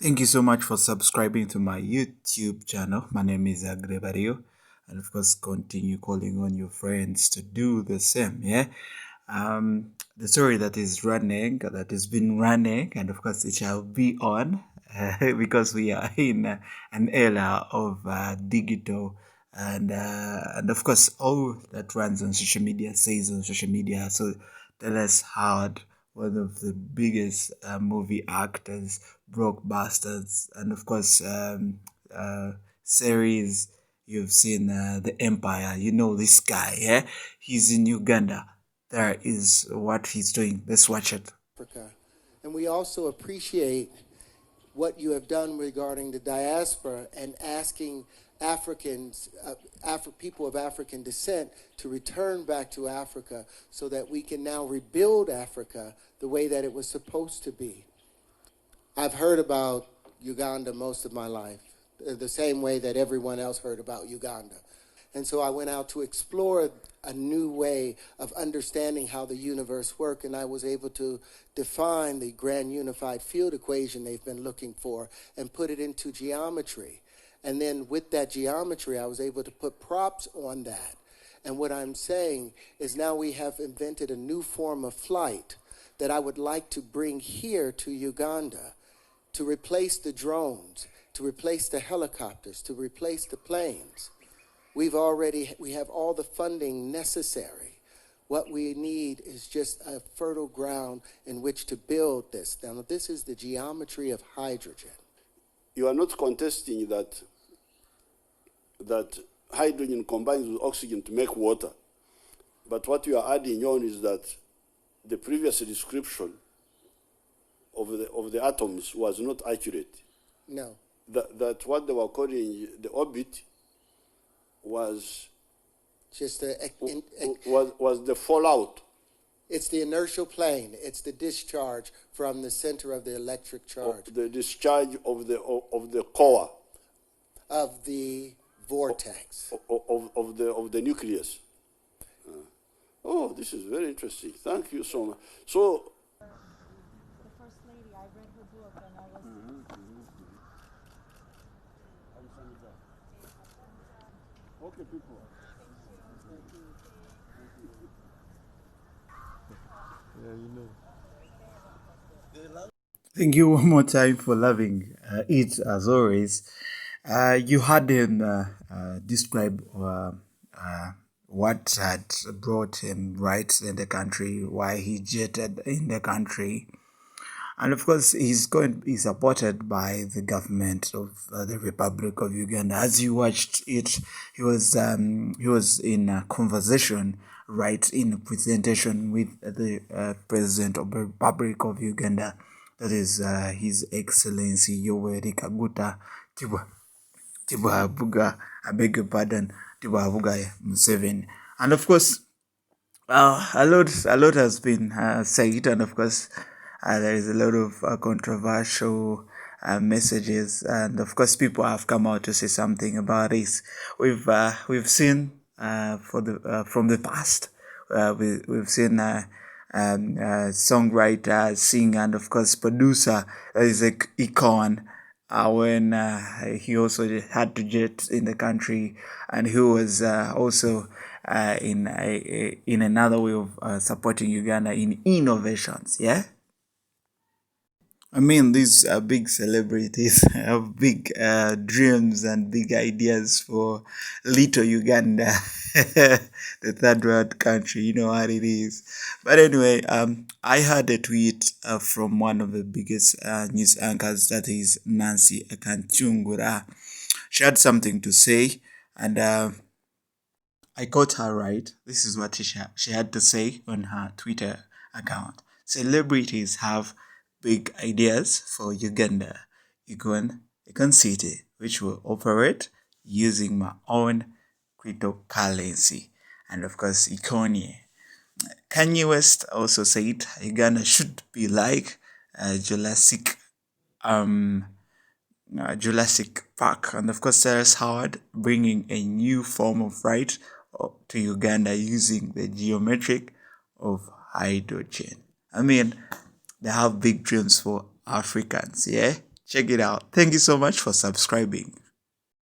Thank you so much for subscribing to my YouTube channel. My name is Agrebario, and of course, continue calling on your friends to do the same. Yeah, the story that is running, that has been running, and of course, it shall be on because we are in an era of digital and of course, all that runs on social media stays on social media. So, Terrence Howard, one of the biggest movie actors, blockbusters, and of course, series. You've seen The Empire. You know this guy, yeah? He's in Uganda. There is what he's doing. Let's watch it. Africa. And we also appreciate what you have done regarding the diaspora and asking Africans, people of African descent, to return back to Africa so that we can now rebuild Africa the way that it was supposed to be. I've heard about Uganda most of my life, the same way that everyone else heard about Uganda. And so I went out to explore a new way of understanding how the universe works, and I was able to define the grand unified field equation they've been looking for and put it into geometry. And then with that geometry, I was able to put props on that. And what I'm saying is now we have invented a new form of flight that I would like to bring here to Uganda to replace the drones, to replace the helicopters, to replace the planes. We have all the funding necessary. What we need is just a fertile ground in which to build this. Now, this is the geometry of hydrogen. You are not contesting that hydrogen combines with oxygen to make water. But what you are adding on is that the previous description of the atoms was not accurate. No. That what they were calling the orbit was just was the fallout. It's the inertial plane. It's the discharge from the center of the electric charge. The discharge of the core. Of the vortex. Of the nucleus. Oh, this is very interesting. Thank you so much. So. The First Lady, I read her book and I was. Okay, people. Yeah, you know. Thank you one more time for loving it as always. You had him describe what had brought him right in the country, why he jetted in the country. And of course, he's going to be supported by the government of the Republic of Uganda. As you watched it, he was in a conversation, right, in a presentation with the President of the Republic of Uganda. That is His Excellency Yoweri Kaguta Tibuhabuga, I beg your pardon, Tibuhabuga Museveni. And of course, a lot has been said, and of course, there is a lot of controversial messages, and of course, people have come out to say something about this. We've seen from the past, we've seen songwriter, singer, and of course, producer that is a icon. When he also had to jet in the country, and he was also in another way of supporting Uganda in innovations. Yeah. I mean, these are big celebrities have big dreams and big ideas for little Uganda, the third world country. You know what it is. But anyway, I had a tweet from one of the biggest news anchors, that is Nancy Akanchungura. She had something to say, and I caught her right. This is what she had to say on her Twitter account. Celebrities have big ideas for Uganda, Econ City, which will operate using my own cryptocurrency, and of course, Econia. Kanye West also said Uganda should be like Jurassic Park, and of course, Terrence Howard bringing a new form of right to Uganda using the geometric of hydrogen. I mean, they have big dreams for Africans, yeah? Check it out. Thank you so much for subscribing.